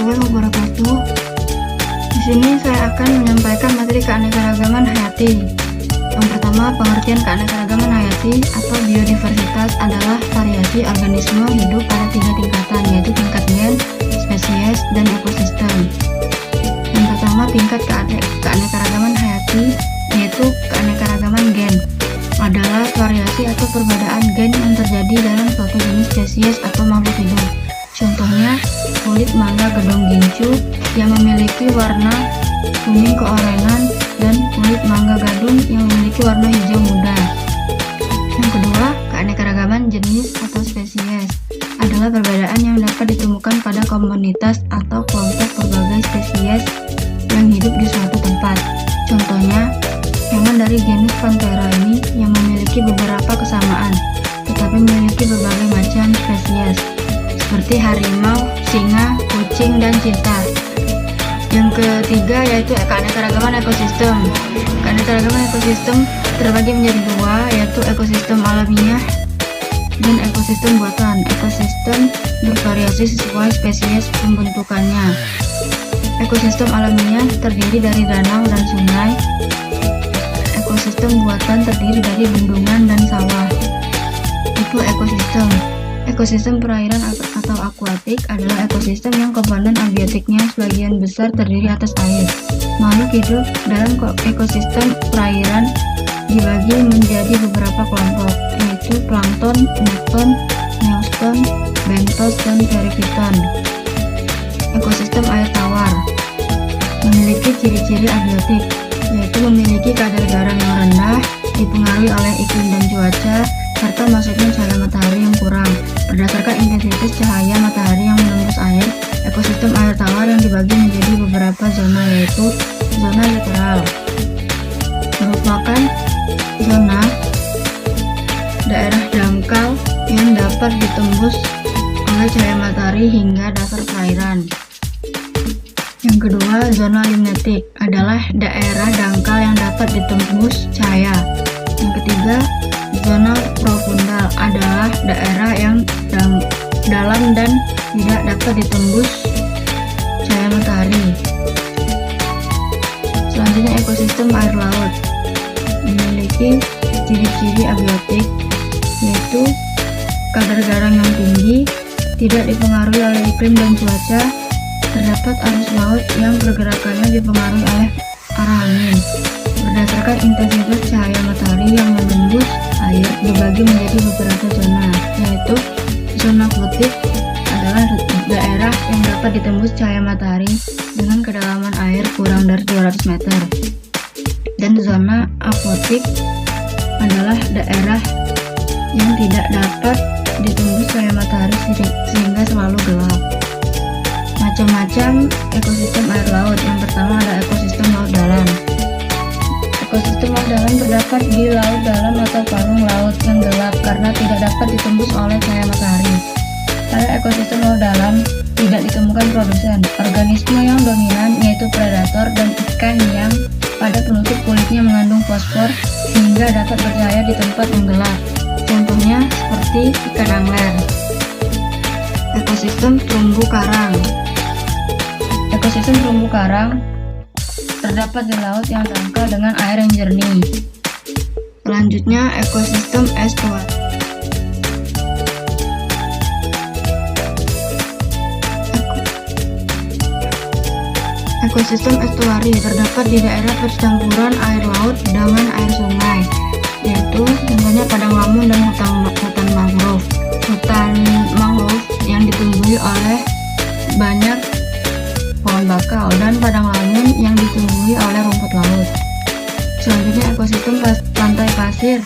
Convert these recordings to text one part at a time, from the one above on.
warahmatullahi wabarakatuh. Di sini saya akan menyampaikan materi keanekaragaman hayati. Yang pertama, pengertian keanekaragaman hayati atau biodiversitas adalah variasi organisme hidup pada 3 tingkatan, yaitu tingkat gen, spesies, dan ekosistem. Yang pertama, tingkat keanekaragaman hayati, yaitu keanekaragaman gen adalah variasi atau perbedaan gen yang terjadi dalam suatu jenis spesies atau makhluk hidup. Contohnya, kulit mangga gedong gincu yang memiliki warna kuning keorangan dan kulit mangga gadung yang memiliki warna hijau muda. Yang kedua, keanekaragaman jenis atau spesies adalah perbedaan yang dapat ditemukan pada komunitas atau kelompok berbagai spesies yang hidup di suatu tempat. Contohnya, hewan dari genus Panthera ini yang memiliki beberapa kesamaan, tetapi memiliki berbagai macam spesies, seperti harimau, singa, kucing, dan cheetah. Yang ketiga yaitu keanekaragaman ekosistem. Keanekaragaman ekosistem terbagi menjadi dua, yaitu ekosistem alamiah dan ekosistem buatan. Ekosistem bervariasi sesuai spesies pembentukannya. Ekosistem alamiah terdiri dari danau dan sungai. Ekosistem buatan terdiri dari bendungan dan sawah. Itu ekosistem. Ekosistem perairan atau akuatik adalah ekosistem yang komponen abiotiknya sebagian besar terdiri atas air. Makhluk hidup dalam ekosistem perairan dibagi menjadi beberapa kelompok, yaitu plankton, nekton, neoston, bentos, dan perifiton. Ekosistem air tawar memiliki ciri-ciri abiotik, yaitu memiliki kadar garam yang rendah, dipengaruhi oleh iklim dan cuaca, serta masuknya cahaya matahari yang kurang. Berdasarkan intensitas cahaya matahari yang menembus air, ekosistem air tawar yang dibagi menjadi beberapa zona, yaitu zona literal merupakan zona daerah dangkal yang dapat ditembus oleh cahaya matahari hingga dasar perairan. Yang kedua, zona limnetik adalah daerah dangkal yang dapat ditembus cahaya. Yang ketiga, zona profundal adalah daerah yang dalam dan tidak dapat ditembus cahaya matahari. Selanjutnya, ekosistem air laut memiliki ciri-ciri abiotik, yaitu kadar garam yang tinggi, tidak dipengaruhi oleh iklim dan cuaca, terdapat arus laut yang pergerakannya dipengaruhi oleh arah angin. Berdasarkan intensitas cahaya matahari yang menembus air dibagi menjadi beberapa zona, yaitu zona putih adalah daerah yang dapat ditembus cahaya matahari dengan kedalaman air kurang dari 200 meter. Dan zona apotik adalah daerah yang tidak dapat ditembus cahaya matahari sehingga selalu gelap. Macam-macam ekosistem air laut. Yang pertama ada ekosistem laut dalam. Ekosistem laut dalam terdapat di laut dalam atau palung laut yang gelap karena tidak dapat ditembus oleh cahaya matahari. Pada ekosistem laut dalam tidak ditemukan produsen. Organisme yang dominan yaitu predator dan ikan yang pada penutup kulitnya mengandung fosfor sehingga dapat bercahaya di tempat yang gelap. Contohnya seperti ikan angler. Ekosistem terumbu karang. Ekosistem terumbu karang terdapat di laut yang dangkal dengan air yang jernih. Selanjutnya, ekosistem estuari. Ekosistem estuari terdapat di daerah percampuran air laut dengan air sungai, yaitu contohnya padang lamun dan hutan mangrove. Hutan mangrove yang ditumbuhi oleh banyak pohon bakau dan padang lamun yang ditumbuhi oleh rumput laut. Selanjutnya, ekosistem pantai pasir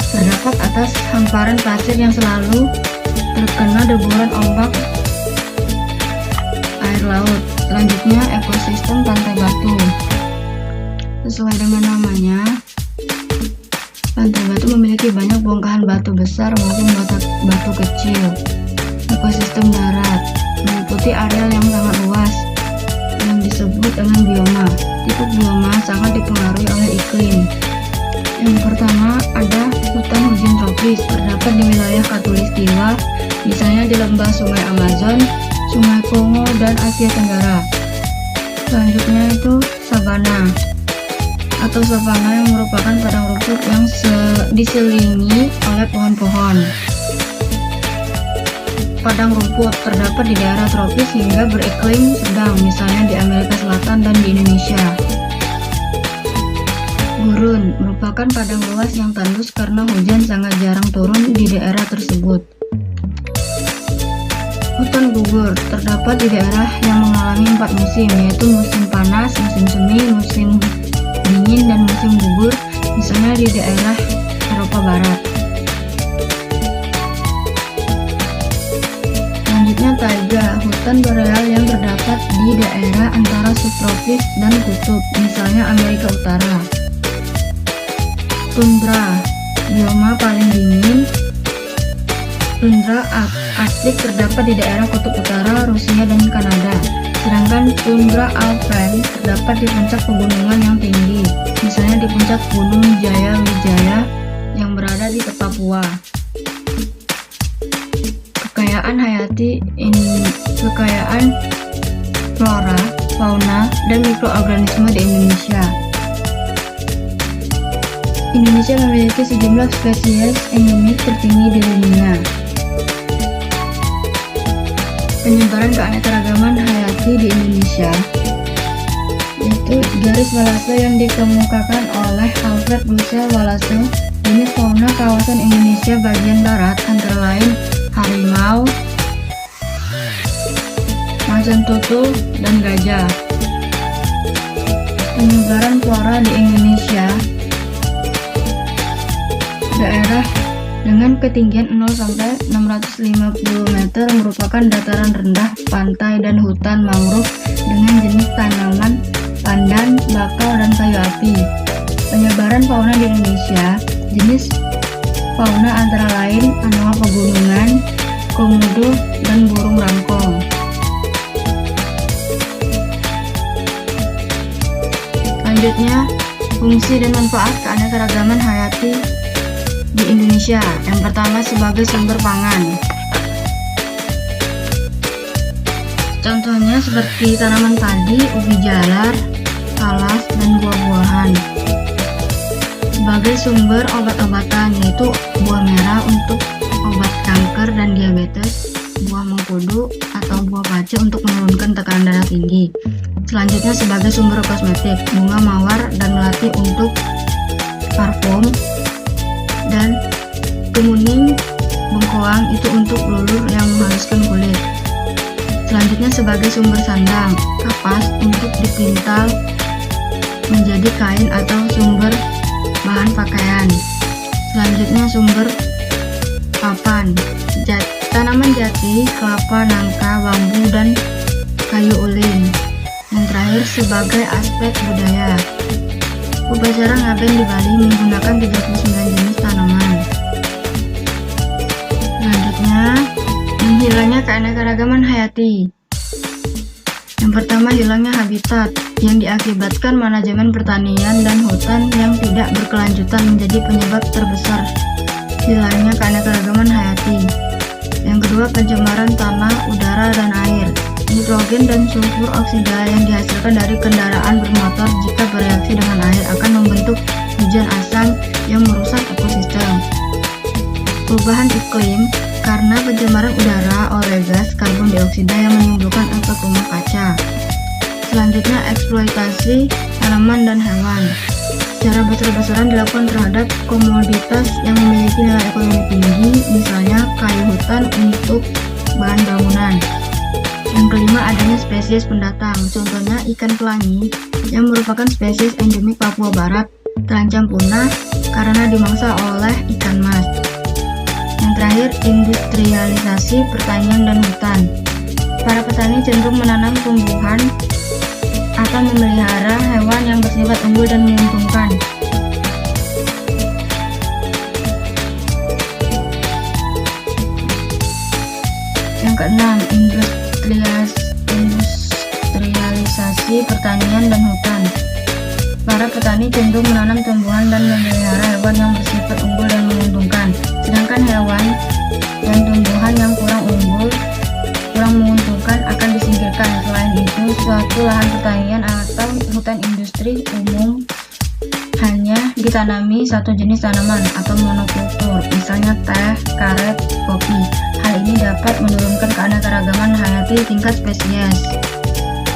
terdapat atas hamparan pasir yang selalu terkena deburan ombak air laut. Selanjutnya, ekosistem pantai batu. Sesuai dengan namanya, pantai batu memiliki banyak bongkahan batu besar maupun batu kecil. Ekosistem darat meliputi areal yang sangat luas yang disebut dengan bioma. Tipe bioma sangat dipengaruhi oleh iklim. Yang pertama ada hutan hujan tropis, terdapat di wilayah Khatulistiwa, misalnya di lembah Sungai Amazon, Sungai Kongo, dan Asia Tenggara. Selanjutnya itu sabana atau savana yang merupakan padang rumput yang diselilingi oleh pohon-pohon. Padang rumput terdapat di daerah tropis hingga beriklim sedang, misalnya di Amerika Selatan dan di Indonesia. Gurun merupakan padang luas yang tandus karena hujan sangat jarang turun di daerah tersebut. Hutan gugur terdapat di daerah yang mengalami 4 musim, yaitu musim panas, musim semi, musim dingin, dan musim gugur, misalnya di daerah Eropa Barat. Selanjutnya taiga, hutan boreal yang terdapat di daerah antara subtropis dan kutub, misalnya Amerika Utara. Tundra, bioma paling dingin. Tundra Arktik terdapat di daerah kutub utara, Rusia, dan Kanada. Sedangkan tundra alpine terdapat di puncak pegunungan yang tinggi, misalnya di puncak Gunung Jaya Wijaya yang berada di Papua. Kekayaan hayati kekayaan flora, fauna, dan mikroorganisme di Indonesia. Indonesia memiliki sejumlah spesies endemik tertinggi di dunia. Penyebaran keanekaragaman hayati di Indonesia, yaitu garis Wallace yang dikemukakan oleh Alfred Russel Wallace. Jenis fauna kawasan Indonesia bagian barat antara lain harimau, macan tutul, dan gajah. Penyebaran flora di Indonesia, daerah dengan ketinggian 0 sampai 650 meter merupakan dataran rendah, pantai, dan hutan mangrove dengan jenis tanaman pandan, bakau, dan kayu api. Penyebaran fauna di Indonesia, jenis fauna antara lain anoa pegunungan, komodo, dan burung rangkong. Selanjutnya, fungsi dan manfaat keanekaragaman hayati di Indonesia. Yang pertama, sebagai sumber pangan. Contohnya seperti tanaman padi, ubi jalar, talas, dan buah-buahan. Sebagai sumber obat-obatan, yaitu buah merah untuk obat kanker dan diabetes, buah mengkudu atau buah pace untuk menurunkan tekanan darah tinggi. Selanjutnya sebagai sumber kosmetik, bunga mawar dan melati untuk parfum, dan kemuning bengkoang itu untuk lulur yang menghaluskan kulit. Selanjutnya sebagai sumber sandang, kapas untuk dipintal menjadi kain atau sumber bahan pakaian. Selanjutnya sumber papan, tanaman jati, kelapa, nangka, bambu, dan kayu ulin. Yang terakhir sebagai aspek budaya, upacara ngaben di Bali menggunakan 39 jenis tanaman. Selanjutnya, menghilangnya keanekaragaman hayati. Yang pertama, hilangnya habitat yang diakibatkan manajemen pertanian dan hutan yang tidak berkelanjutan menjadi penyebab terbesar hilangnya keanekaragaman hayati. Yang kedua, pencemaran tanah, udara, dan air. Nitrogen dan sulfur oksida yang dihasilkan dari kendaraan bermotor jika bereaksi dengan air akan membentuk hujan asam yang merusak ekosistem. Perubahan iklim karena pencemaran udara oleh gas karbon dioksida yang menimbulkan efek rumah kaca. Selanjutnya, eksploitasi tanaman dan hewan. Secara besar-besaran dilakukan terhadap komoditas yang memiliki nilai ekonomi tinggi, misalnya kayu hutan untuk bahan bangunan. Yang kelima, adanya spesies pendatang. Contohnya ikan pelangi yang merupakan spesies endemik Papua Barat terancam punah karena dimangsa oleh ikan mas. Yang terakhir, industrialisasi pertanian dan hutan. Para petani cenderung menanam tumbuhan atau memelihara hewan yang bersifat unggul dan menguntungkan. Yang keenam, industrialisasi pertanian dan hutan. Para petani cenderung menanam tumbuhan dan memelihara hewan yang bersifat unggul dan menguntungkan. Sedangkan hewan dan tumbuhan yang kurang unggul, kurang menguntungkan suatu lahan pertanian atau hutan industri umum hanya ditanami satu jenis tanaman atau monokultur, misalnya teh, karet, kopi. Hal ini dapat menurunkan keanekaragaman hayati tingkat spesies.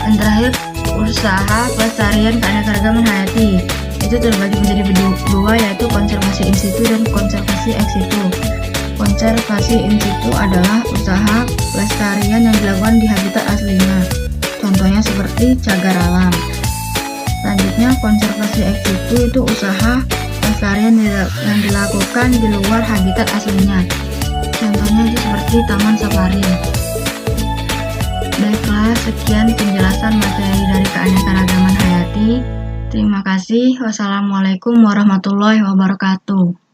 Dan terakhir, usaha pelestarian keanekaragaman hayati itu terbagi menjadi dua, yaitu konservasi in situ dan konservasi ex situ. Konservasi in situ adalah usaha pelestarian yang dilakukan di habitat aslinya, contohnya seperti cagar alam. Selanjutnya, konservasi ex situ itu usaha pelestarian yang dilakukan di luar habitat aslinya, contohnya itu seperti taman safari. Baiklah, sekian penjelasan materi dari keanekaragaman hayati. Terima kasih. Wassalamualaikum warahmatullahi wabarakatuh.